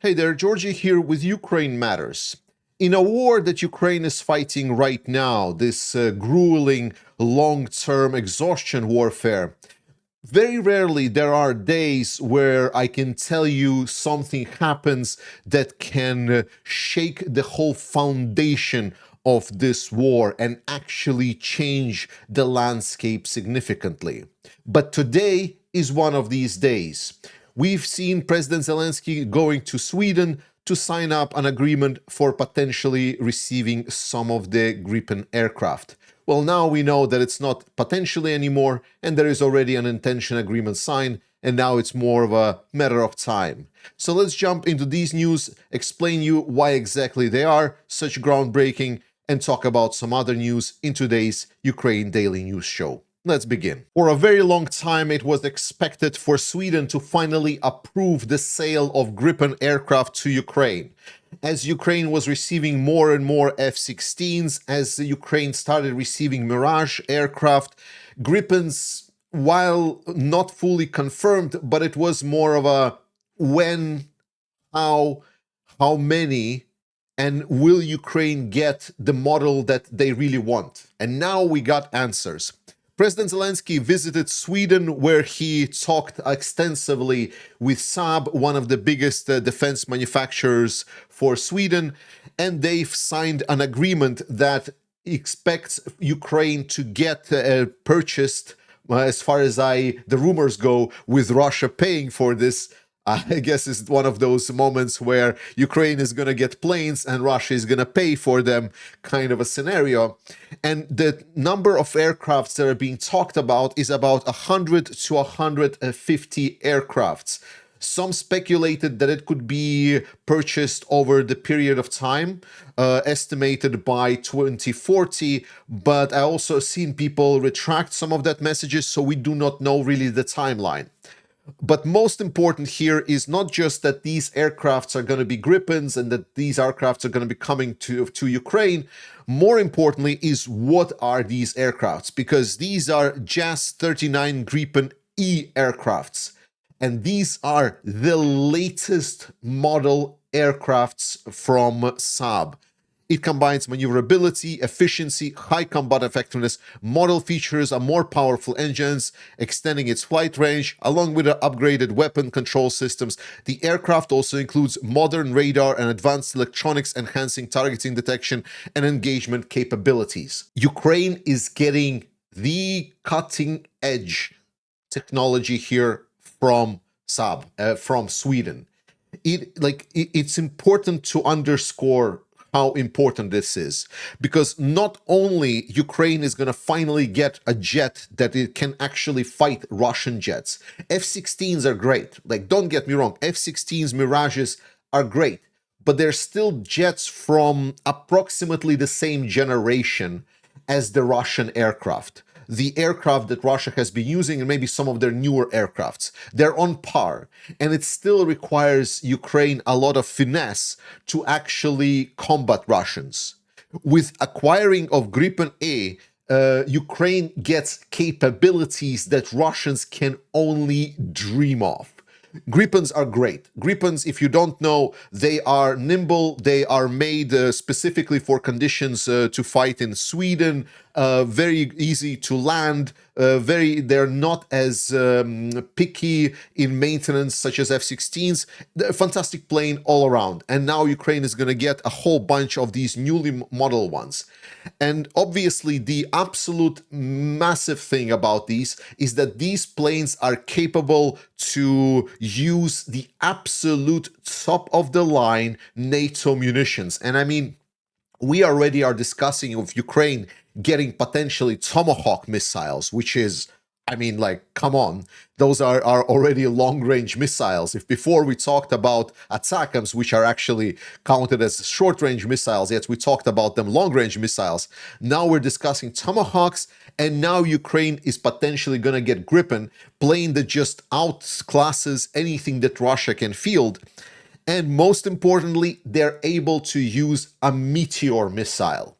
Hey there, Georgie here with Ukraine Matters. In a war that Ukraine is fighting right now, this grueling, long-term exhaustion warfare, very rarely there are days where I can tell you something happens that can shake the whole foundation of this war and actually change the landscape significantly. But today is one of these days. We've seen President Zelensky going to Sweden to sign up an agreement for potentially receiving some of the Gripen aircraft. Well, now we know that it's not potentially anymore, and there is already an intention agreement signed, and now it's more of a matter of time. So let's jump into these news, explain you why exactly they are such groundbreaking, and talk about some other news in today's Ukraine Daily News Show. Let's begin. For a very long time, it was expected for Sweden to finally approve the sale of Gripen aircraft to Ukraine. As Ukraine was receiving more and more F-16s, as Ukraine started receiving Mirage aircraft, Gripens, while not fully confirmed, but it was more of a when, how many, and will Ukraine get the model that they really want? And now we got answers. President Zelensky visited Sweden, where he talked extensively with SAAB, one of the biggest defense manufacturers for Sweden, and they've signed an agreement that expects Ukraine to get purchased, as far as the rumors go, with Russia paying for this. I guess it's one of those moments where Ukraine is going to get planes and Russia is going to pay for them, kind of a scenario. And the number of aircrafts that are being talked about is about 100 to 150 aircrafts. Some speculated that it could be purchased over the period of time, estimated by 2040, but I also seen people retract some of that messages, so we do not know really the timeline. But most important here is not just that these aircrafts are going to be Gripens and that these aircrafts are going to be coming to Ukraine. More importantly is what are these aircrafts, because these are JAS-39 Gripen E aircrafts. And these are the latest model aircrafts from SAAB. It combines maneuverability, efficiency, high combat effectiveness. Model features a more powerful engines, extending its flight range, along with the upgraded weapon control systems. The aircraft also includes modern radar and advanced electronics, enhancing targeting detection and engagement capabilities. Ukraine is getting the cutting-edge technology here from SAAB, from Sweden. It's important to underscore how important this is, because not only Ukraine is going to finally get a jet that it can actually fight Russian jets. F-16s are great. Like, don't get me wrong, F-16s, Mirages are great, but they're still jets from approximately the same generation as the Russian aircraft. The aircraft that Russia has been using, and maybe some of their newer aircrafts. They're on par, and it still requires Ukraine a lot of finesse to actually combat Russians. With acquiring of Gripen A, Ukraine gets capabilities that Russians can only dream of. Gripens are great. Gripens, if you don't know, they are nimble. They are made specifically for conditions to fight in Sweden. Very easy to land. They're not as picky in maintenance such as F-16s. They're a fantastic plane all around. And now Ukraine is going to get a whole bunch of these newly modeled ones. And obviously, the absolute massive thing about these is that these planes are capable to use the absolute top of the line NATO munitions. And I mean, we already are discussing of Ukraine getting potentially Tomahawk missiles, which is, I mean, like, come on. Those are already long-range missiles. If before we talked about ATACMS, which are actually counted as short-range missiles, yet we talked about them long-range missiles. Now we're discussing Tomahawks, and now Ukraine is potentially going to get Gripen, plane that just outclasses anything that Russia can field. And most importantly, they're able to use a Meteor missile.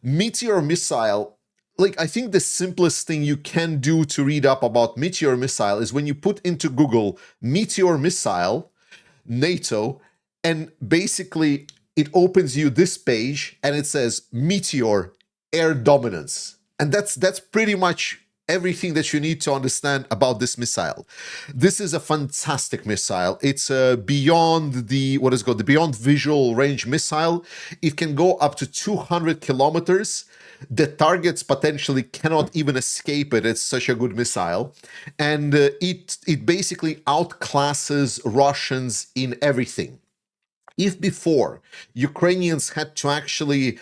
Meteor missile, like, I think the simplest thing you can do to read up about Meteor missile is when you put into Google Meteor missile, NATO, And basically, it opens you this page and it says Meteor air dominance. And that's pretty much everything that you need to understand about this missile. This is a fantastic missile. It's beyond the, what is called the beyond visual range missile. It can go up to 200 kilometers. The targets potentially cannot even escape it. It's such a good missile. And it basically outclasses Russians in everything. If before Ukrainians had to actually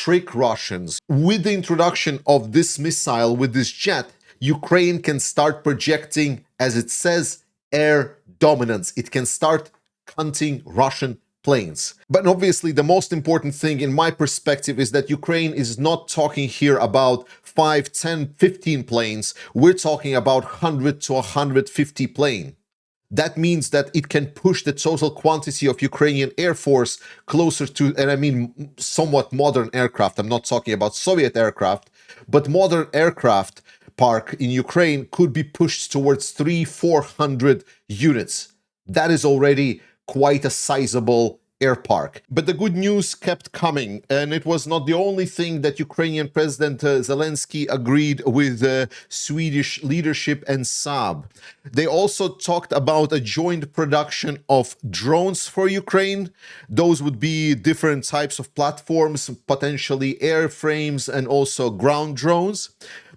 trick Russians, with the introduction of this missile, with this jet, Ukraine can start projecting, as it says, air dominance. It can start hunting Russian planes. But obviously, the most important thing in my perspective is that Ukraine is not talking here about 5, 10, 15 planes. We're talking about 100 to 150 planes. That means that it can push the total quantity of Ukrainian Air Force closer to, and I mean somewhat modern aircraft. I'm not talking about Soviet aircraft, but modern aircraft park in Ukraine could be pushed towards 300-400 units. That is already quite a sizable air park. But the good news kept coming, and it was not the only thing that Ukrainian President Zelensky agreed with Swedish leadership and SAAB. They also talked about a joint production of drones for Ukraine. Those would be different types of platforms, potentially airframes and also ground drones.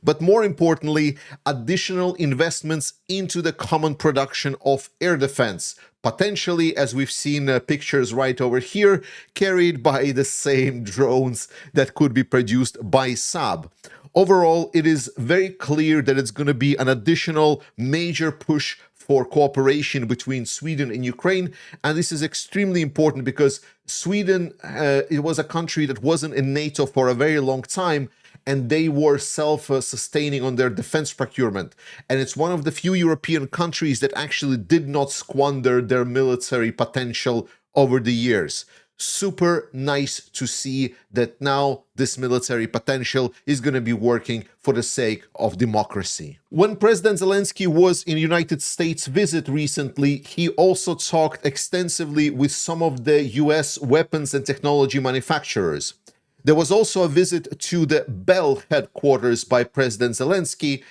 But more importantly, additional investments into the common production of air defense, potentially, as we've seen pictures right over here, carried by the same drones that could be produced by SAAB. Overall, it is very clear that it's going to be an additional major push for cooperation between Sweden and Ukraine, and this is extremely important because Sweden, it was a country that wasn't in NATO for a very long time, and they were self-sustaining on their defense procurement. And it's one of the few European countries that actually did not squander their military potential over the years. Super nice to see that now this military potential is going to be working for the sake of democracy. When President Zelensky was in United States visit recently, he also talked extensively with some of the US weapons and technology manufacturers. There was also a visit to the Bell headquarters by President Zelensky,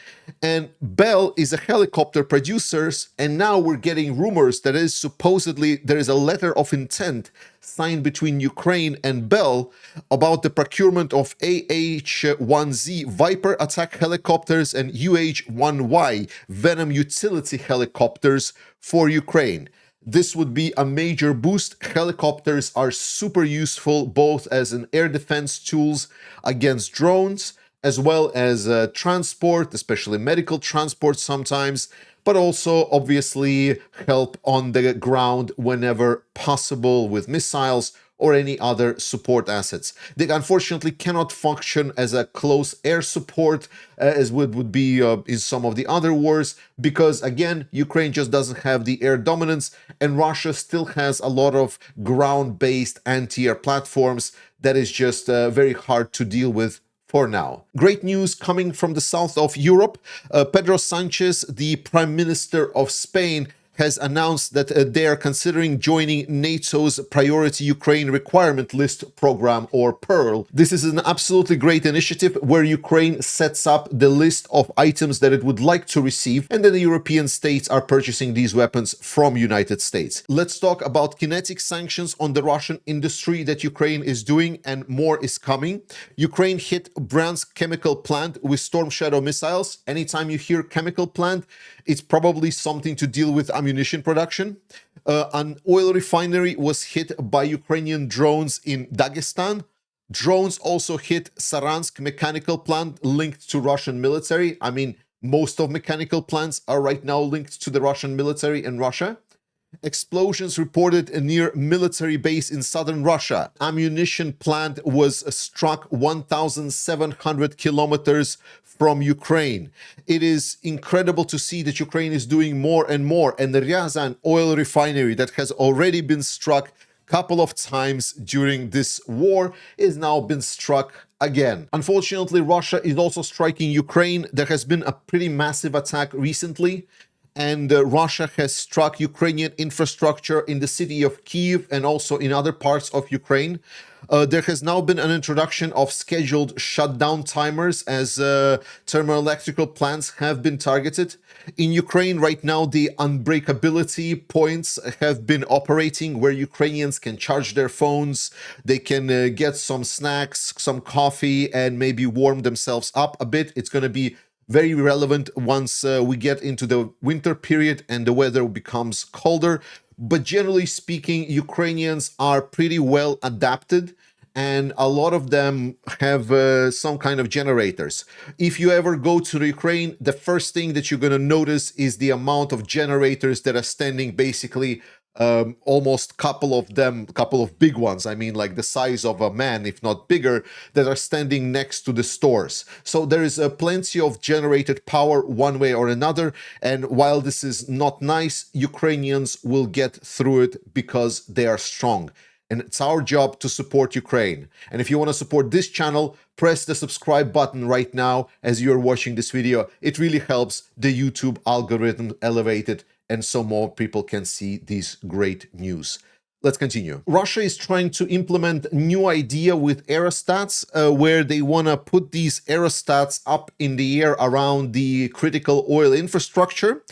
and Bell is a helicopter producer, and now we're getting rumors that is supposedly there is a letter of intent signed between Ukraine and Bell about the procurement of AH-1Z Viper attack helicopters and UH-1Y Venom utility helicopters for Ukraine. This would be a major boost. Helicopters are super useful both as an air defense tools against drones, as well as transport, especially medical transport sometimes, but also obviously help on the ground whenever possible with missiles or any other support assets. They unfortunately cannot function as a close air support as would be in some of the other wars, because again, Ukraine just doesn't have the air dominance, and Russia still has a lot of ground-based anti-air platforms that is just very hard to deal with for now. Great news coming from the south of Europe. Pedro Sanchez, the Prime Minister of Spain, has announced that they are considering joining NATO's Priority Ukraine Requirement List program, or PURL. This is an absolutely great initiative where Ukraine sets up the list of items that it would like to receive, and then the European states are purchasing these weapons from United States. Let's talk about kinetic sanctions on the Russian industry that Ukraine is doing, and more is coming. Ukraine hit Bryansk chemical plant with Storm Shadow missiles. Anytime you hear chemical plant, it's probably something to deal with ammunition production. An oil refinery was hit by Ukrainian drones in Dagestan. Drones also hit Saransk mechanical plant linked to Russian military. I mean, most of mechanical plants are right now linked to the Russian military in Russia. Explosions reported near military base in southern Russia. Ammunition plant was struck 1,700 kilometers from Ukraine. It is incredible to see that Ukraine is doing more and more, and the Ryazan oil refinery that has already been struck a couple of times during this war is now been struck again. Unfortunately, Russia is also striking Ukraine. There has been a pretty massive attack recently, and Russia has struck Ukrainian infrastructure in the city of Kyiv and also in other parts of Ukraine. There has now been an introduction of scheduled shutdown timers as thermoelectrical plants have been targeted. In Ukraine right now, the unbreakability points have been operating where Ukrainians can charge their phones, they can get some snacks, some coffee, and maybe warm themselves up a bit. It's going to be very relevant once we get into the winter period and the weather becomes colder. But generally speaking, Ukrainians are pretty well adapted, and a lot of them have some kind of generators. If you ever go to the Ukraine, the first thing that you're going to notice is the amount of generators that are standing basically almost couple of big ones, I mean like the size of a man, if not bigger, that are standing next to the stores. So there is plenty of generated power one way or another, and while this is not nice, Ukrainians will get through it because they are strong. And it's our job to support Ukraine. And if you want to support this channel, press the subscribe button right now as you're watching this video. It really helps the YouTube algorithm elevate it, and so more people can see these great news. Let's continue. Russia is trying to implement a new idea with aerostats, where they want to put these aerostats up in the air around the critical oil infrastructure,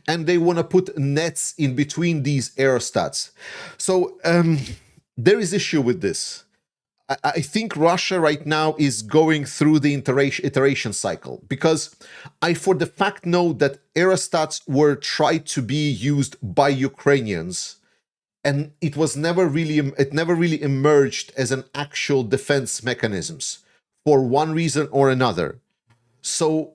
and they want to put nets in between these aerostats. So there is issue with this. I think Russia right now is going through the iteration cycle, because I for the fact know that aerostats were tried to be used by Ukrainians, and it never really emerged as an actual defense mechanisms for one reason or another. So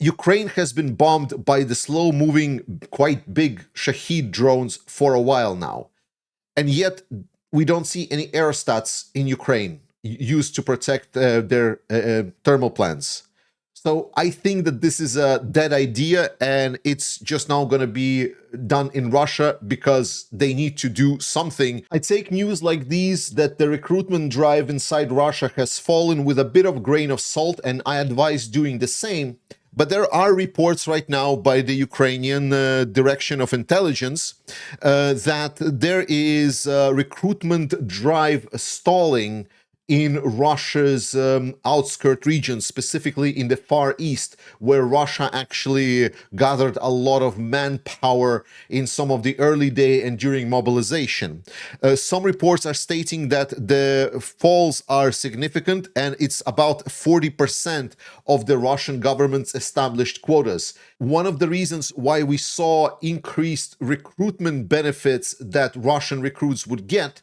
Ukraine has been bombed by the slow-moving, quite big Shahid drones for a while now, and yet we don't see any aerostats in Ukraine used to protect their thermal plants. So I think that this is a dead idea, and it's just now going to be done in Russia because they need to do something. I take news like these that the recruitment drive inside Russia has fallen with a bit of grain of salt, and I advise doing the same. But there are reports right now by the Ukrainian Direction of Intelligence that there is a recruitment drive stalling in Russia's outskirt regions, specifically in the Far East, where Russia actually gathered a lot of manpower in some of the early day and during mobilization. Some reports are stating that the falls are significant, and it's about 40% of the Russian government's established quotas. One of the reasons why we saw increased recruitment benefits that Russian recruits would get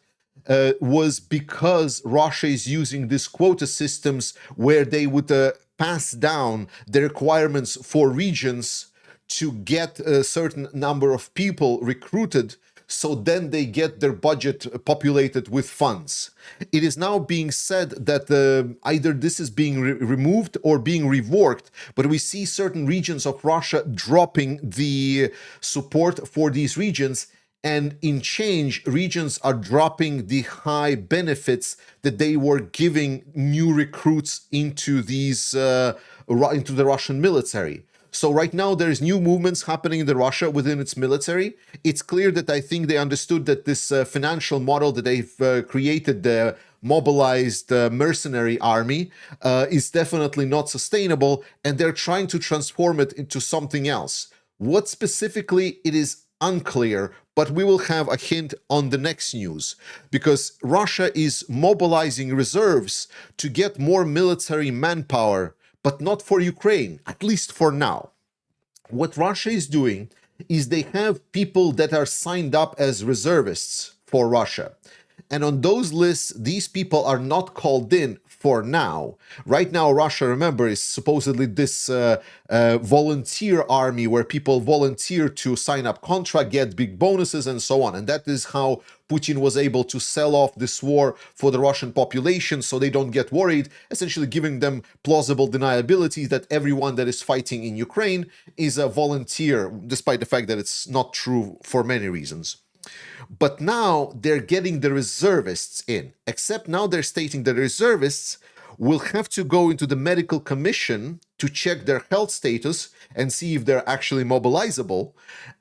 was because Russia is using these quota systems where they would pass down the requirements for regions to get a certain number of people recruited, so then they get their budget populated with funds. It is now being said that either this is being removed or being reworked, but we see certain regions of Russia dropping the support for these regions, and in change, regions are dropping the high benefits that they were giving new recruits into these into the Russian military. So right now there's new movements happening in the Russia within its military. It's clear that I think they understood that this financial model that they've created, the mobilized mercenary army, is definitely not sustainable, and they're trying to transform it into something else. What specifically, it is unclear, but we will have a hint on the next news, because Russia is mobilizing reserves to get more military manpower, but not for Ukraine, at least for now. What Russia is doing is they have people that are signed up as reservists for Russia. And on those lists, these people are not called in for now. Right now, Russia, remember, is supposedly this volunteer army where people volunteer to sign up contract, get big bonuses, and so on. And that is how Putin was able to sell off this war for the Russian population so they don't get worried, essentially giving them plausible deniability that everyone that is fighting in Ukraine is a volunteer, despite the fact that it's not true for many reasons. But now they're getting the reservists in, except now they're stating the reservists will have to go into the medical commission to check their health status and see if they're actually mobilizable.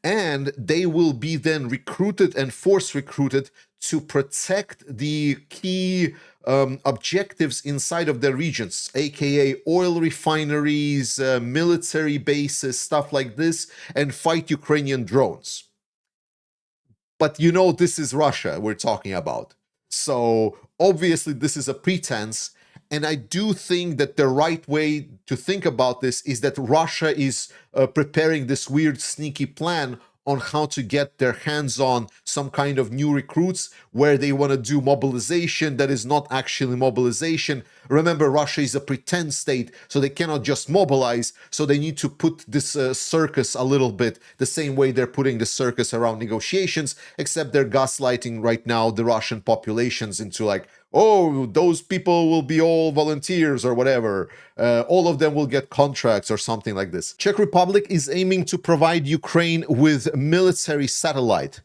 And they will be then recruited and force recruited to protect the key objectives inside of their regions, aka oil refineries, military bases, stuff like this, and fight Ukrainian drones. But you know, this is Russia we're talking about. So obviously this is a pretense. And I do think that the right way to think about this is that Russia is preparing this weird sneaky plan on how to get their hands on some kind of new recruits where they want to do mobilization that is not actually mobilization. Remember, Russia is a pretend state, so they cannot just mobilize, so they need to put this circus a little bit the same way they're putting the circus around negotiations, except they're gaslighting right now the Russian populations into like, oh, those people will be all volunteers or whatever. All of them will get contracts or something like this. Czech Republic is aiming to provide Ukraine with military satellite.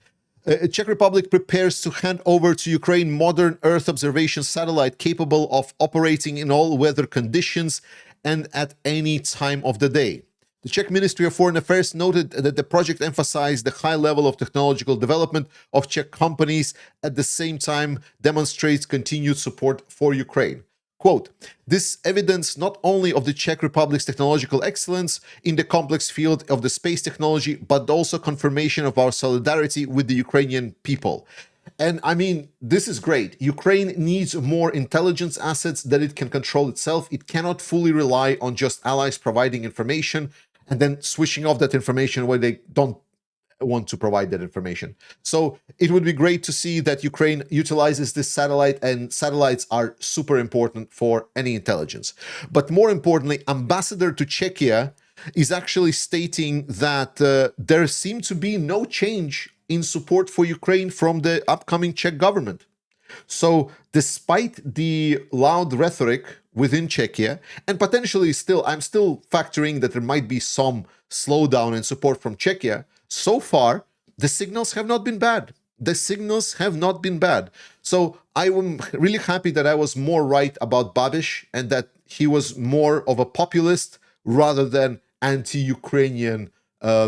Czech Republic prepares to hand over to Ukraine modern Earth observation satellite capable of operating in all weather conditions and at any time of the day. The Czech Ministry of Foreign Affairs noted that the project emphasized the high level of technological development of Czech companies, at the same time demonstrates continued support for Ukraine. Quote, this evidence not only of the Czech Republic's technological excellence in the complex field of the space technology, but also confirmation of our solidarity with the Ukrainian people. And I mean, this is great. Ukraine needs more intelligence assets that it can control itself. It cannot fully rely on just allies providing information and then switching off that information where they don't want to provide that information. So it would be great to see that Ukraine utilizes this satellite, and satellites are super important for any intelligence. But more importantly, Ambassador to Czechia is actually stating that there seemed to be no change in support for Ukraine from the upcoming Czech government. So despite the loud rhetoric within Czechia, and potentially still, I'm still factoring that there might be some slowdown in support from Czechia, so far, the signals have not been bad. The signals have not been bad. So I am really happy that I was more right about Babiš and that he was more of a populist rather than anti-Ukrainian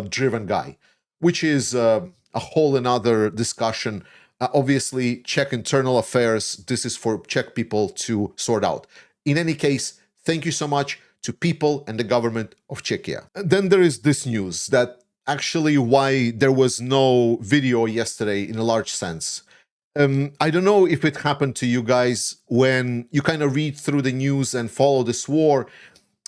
driven guy, which is a whole another discussion. Obviously, Czech internal affairs, this is for Czech people to sort out. In any case, thank you so much to people and the government of Czechia. And then there is this news that actually why there was no video yesterday in a large sense. I don't know if it happened to you guys when you kind of read through the news and follow this war,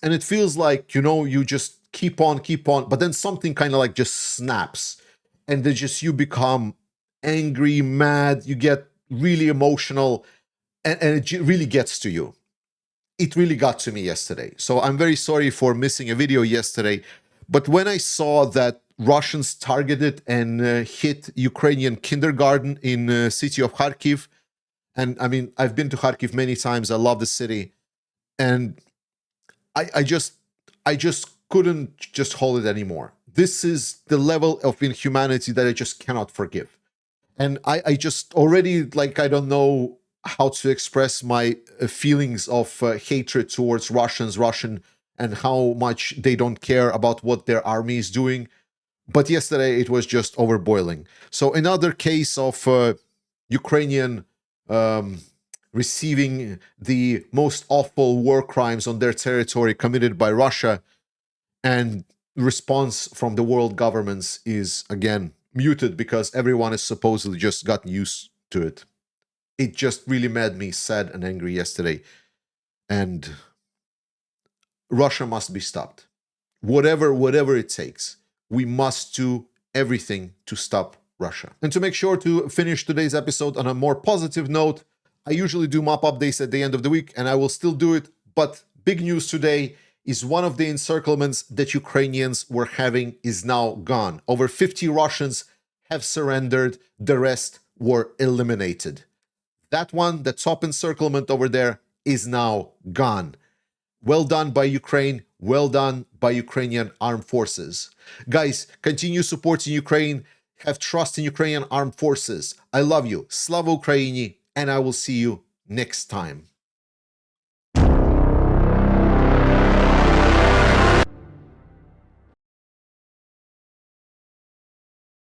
and it feels like, you know, you just keep on, but then something kind of like just snaps, and then just you become angry, mad, you get really emotional, and it really gets to you. It really got to me yesterday. So I'm very sorry for missing a video yesterday, but when I saw that Russians targeted and hit Ukrainian kindergarten in city of Kharkiv, and I mean, I've been to Kharkiv many times, I love the city, and I just couldn't just hold it anymore. This is the level of inhumanity that I just cannot forgive. And I just already, like, I don't know how to express my feelings of hatred towards Russian, and how much they don't care about what their army is doing. But yesterday it was just overboiling. So another case of Ukrainian receiving the most awful war crimes on their territory committed by Russia, and response from the world governments is again muted because everyone is supposedly just gotten used to it. It just really made me sad and angry yesterday. And Russia must be stopped. Whatever it takes. We must do everything to stop Russia. And to make sure to finish today's episode on a more positive note, I usually do map updates at the end of the week, and I will still do it. But big news today is one of the encirclements that Ukrainians were having is now gone. Over 50 Russians have surrendered. The rest were eliminated. That one, the top encirclement over there, is now gone. Well done by Ukraine. Well done by Ukrainian armed forces. Guys, continue supporting Ukraine. Have trust in Ukrainian armed forces. I love you. Slava Ukraini, and I will see you next time.